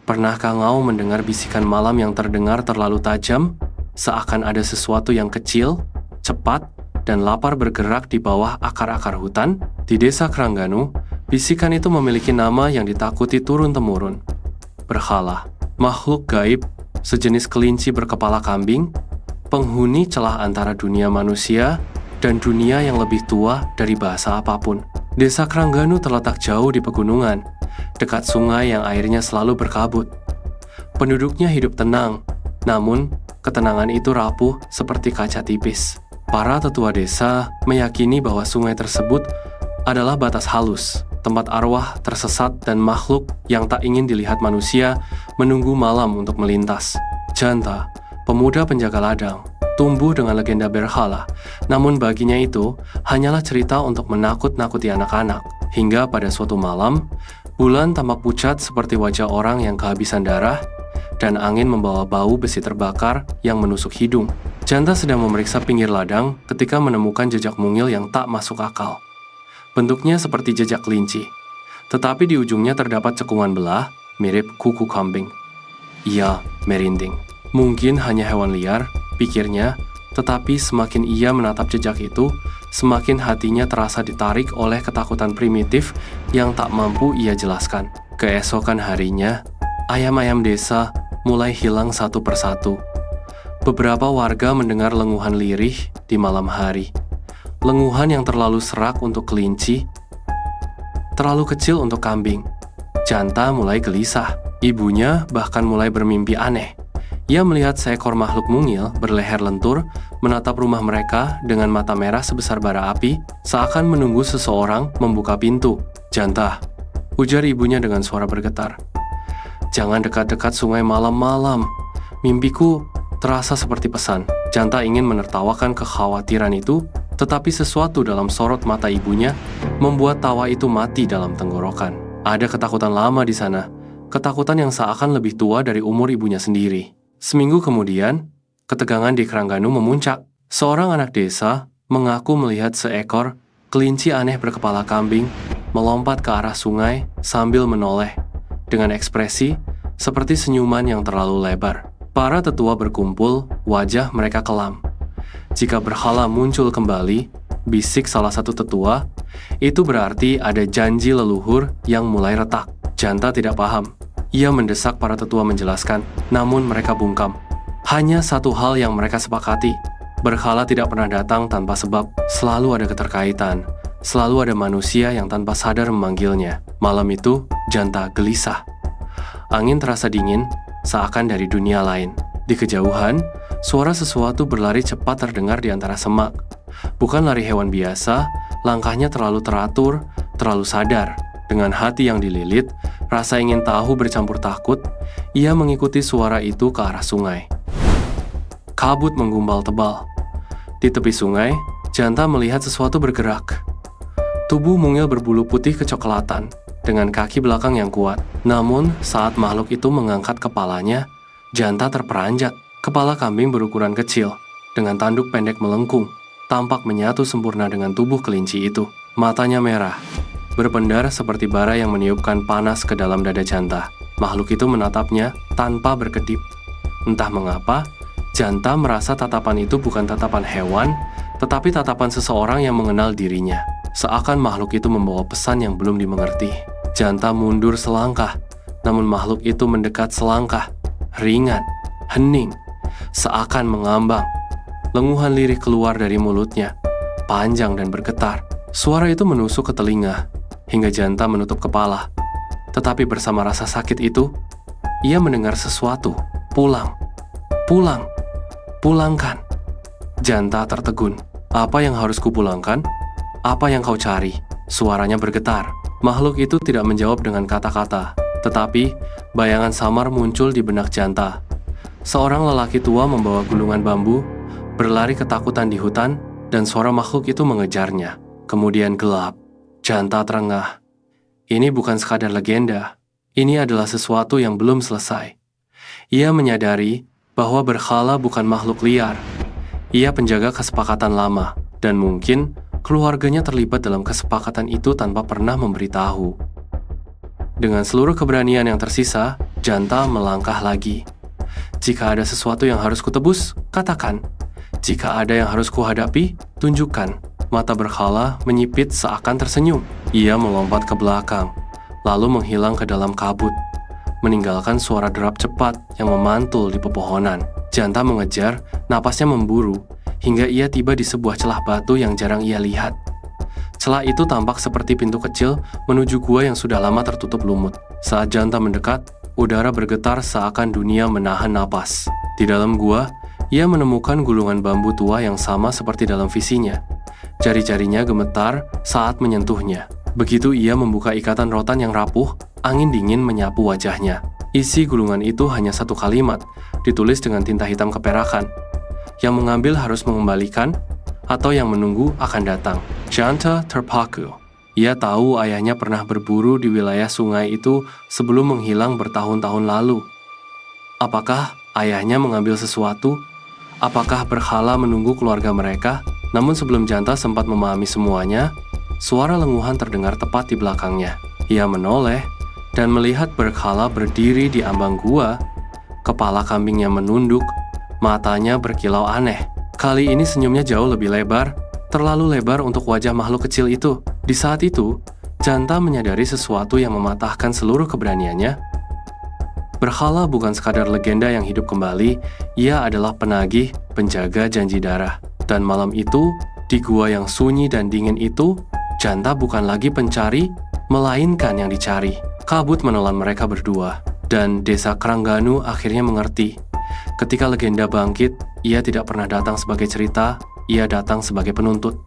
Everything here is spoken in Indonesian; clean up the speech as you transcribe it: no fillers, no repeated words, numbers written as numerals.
Pernahkah kau mendengar bisikan malam yang terdengar terlalu tajam? Seakan ada sesuatu yang kecil, cepat, dan lapar bergerak di bawah akar-akar hutan? Di desa Krangganu, bisikan itu memiliki nama yang ditakuti turun-temurun. Berhala, makhluk gaib, sejenis kelinci berkepala kambing, penghuni celah antara dunia manusia dan dunia yang lebih tua dari bahasa apapun. Desa Krangganu terletak jauh di pegunungan, dekat sungai yang airnya selalu berkabut. Penduduknya hidup tenang, namun ketenangan itu rapuh seperti kaca tipis. Para tetua desa meyakini bahwa sungai tersebut adalah batas halus, tempat arwah tersesat dan makhluk yang tak ingin dilihat manusia menunggu malam untuk melintas. Janta, pemuda penjaga ladang, tumbuh dengan legenda berhala, namun baginya itu hanyalah cerita untuk menakut-nakuti anak-anak. Hingga pada suatu malam, bulan tampak pucat seperti wajah orang yang kehabisan darah, dan angin membawa bau besi terbakar yang menusuk hidung. Janta sedang memeriksa pinggir ladang ketika menemukan jejak mungil yang tak masuk akal. Bentuknya seperti jejak kelinci, tetapi di ujungnya terdapat cekungan belah mirip kuku kambing. Ia merinding. Mungkin hanya hewan liar, pikirnya, tetapi semakin ia menatap jejak itu, semakin hatinya terasa ditarik oleh ketakutan primitif yang tak mampu ia jelaskan. Keesokan harinya, ayam-ayam desa mulai hilang satu persatu. Beberapa warga mendengar lenguhan lirih di malam hari. Lenguhan yang terlalu serak untuk kelinci, terlalu kecil untuk kambing. Janta mulai gelisah. Ibunya bahkan mulai bermimpi aneh. Ia melihat seekor makhluk mungil berleher lentur menatap rumah mereka dengan mata merah sebesar bara api, seakan menunggu seseorang membuka pintu. "Janta," ujar ibunya dengan suara bergetar. "Jangan dekat-dekat sungai malam-malam. Mimpiku terasa seperti pesan." Janta ingin menertawakan kekhawatiran itu, tetapi sesuatu dalam sorot mata ibunya membuat tawa itu mati dalam tenggorokan. Ada ketakutan lama di sana, ketakutan yang seakan lebih tua dari umur ibunya sendiri. Seminggu kemudian, ketegangan di Krangganu memuncak. Seorang anak desa mengaku melihat seekor kelinci aneh berkepala kambing melompat ke arah sungai sambil menoleh, dengan ekspresi seperti senyuman yang terlalu lebar. Para tetua berkumpul, wajah mereka kelam. "Jika berhala muncul kembali," bisik salah satu tetua, "itu berarti ada janji leluhur yang mulai retak." Janta tidak paham. Ia mendesak para tetua menjelaskan, namun mereka bungkam. Hanya satu hal yang mereka sepakati, berhala tidak pernah datang tanpa sebab. Selalu ada keterkaitan, selalu ada manusia yang tanpa sadar memanggilnya. Malam itu, Janta gelisah. Angin terasa dingin, seakan dari dunia lain. Di kejauhan, suara sesuatu berlari cepat terdengar di antara semak. Bukan lari hewan biasa, langkahnya terlalu teratur, terlalu sadar. Dengan hati yang dililit, rasa ingin tahu bercampur takut, ia mengikuti suara itu ke arah sungai. Kabut menggumpal tebal. Di tepi sungai, Janta melihat sesuatu bergerak. Tubuh mungil berbulu putih kecoklatan, dengan kaki belakang yang kuat. Namun, saat makhluk itu mengangkat kepalanya, Janta terperanjat. Kepala kambing berukuran kecil, dengan tanduk pendek melengkung, tampak menyatu sempurna dengan tubuh kelinci itu. Matanya merah, berpendar seperti bara yang meniupkan panas ke dalam dada Janta. Makhluk itu menatapnya tanpa berkedip. Entah mengapa, Janta merasa tatapan itu bukan tatapan hewan, tetapi tatapan seseorang yang mengenal dirinya. Seakan makhluk itu membawa pesan yang belum dimengerti. Janta mundur selangkah, namun makhluk itu mendekat selangkah. Ringan, hening, seakan mengambang. Lenguhan lirih keluar dari mulutnya, panjang dan bergetar. Suara itu menusuk ke telinga, hingga Janta menutup kepala. Tetapi bersama rasa sakit itu, ia mendengar sesuatu. "Pulang, pulang, pulangkan." Janta tertegun. "Apa yang harus kupulangkan? Apa yang kau cari?" Suaranya bergetar. Makhluk itu tidak menjawab dengan kata-kata, tetapi bayangan samar muncul di benak Janta. Seorang lelaki tua membawa gulungan bambu, berlari ketakutan di hutan, dan suara makhluk itu mengejarnya. Kemudian gelap. Janta terengah. Ini bukan sekadar legenda. Ini adalah sesuatu yang belum selesai. Ia menyadari bahwa berhala bukan makhluk liar. Ia penjaga kesepakatan lama, dan mungkin keluarganya terlibat dalam kesepakatan itu tanpa pernah memberitahu. Dengan seluruh keberanian yang tersisa, Janta melangkah lagi. Jika ada sesuatu yang harus kutebus, katakan. Jika ada yang harus kuhadapi, tunjukkan. Mata berkhala menyipit seakan tersenyum. Ia melompat ke belakang, lalu menghilang ke dalam kabut, meninggalkan suara derap cepat yang memantul di pepohonan. Janta mengejar, napasnya memburu, hingga ia tiba di sebuah celah batu yang jarang ia lihat. Celah itu tampak seperti pintu kecil menuju gua yang sudah lama tertutup lumut. Saat Janta mendekat, udara bergetar seakan dunia menahan napas. Di dalam gua, ia menemukan gulungan bambu tua yang sama seperti dalam visinya. Jari-jarinya gemetar saat menyentuhnya. Begitu ia membuka ikatan rotan yang rapuh, angin dingin menyapu wajahnya. Isi gulungan itu hanya satu kalimat, ditulis dengan tinta hitam keperakan. Yang mengambil harus mengembalikan, atau yang menunggu akan datang. Janta terpaku. Ia tahu ayahnya pernah berburu di wilayah sungai itu sebelum menghilang bertahun-tahun lalu. Apakah ayahnya mengambil sesuatu? Apakah berhala menunggu keluarga mereka? Namun sebelum Janta sempat memahami semuanya, suara lenguhan terdengar tepat di belakangnya. Ia menoleh dan melihat berhala berdiri di ambang gua. Kepala kambingnya menunduk, matanya berkilau aneh. Kali ini senyumnya jauh lebih lebar, terlalu lebar untuk wajah makhluk kecil itu. Di saat itu, Janta menyadari sesuatu yang mematahkan seluruh keberaniannya. Berhala bukan sekadar legenda yang hidup kembali, ia adalah penagih, penjaga janji darah. Dan malam itu, di gua yang sunyi dan dingin itu, Janta bukan lagi pencari, melainkan yang dicari. Kabut menelan mereka berdua, dan desa Krangganu akhirnya mengerti. Ketika legenda bangkit, ia tidak pernah datang sebagai cerita, ia datang sebagai penuntut.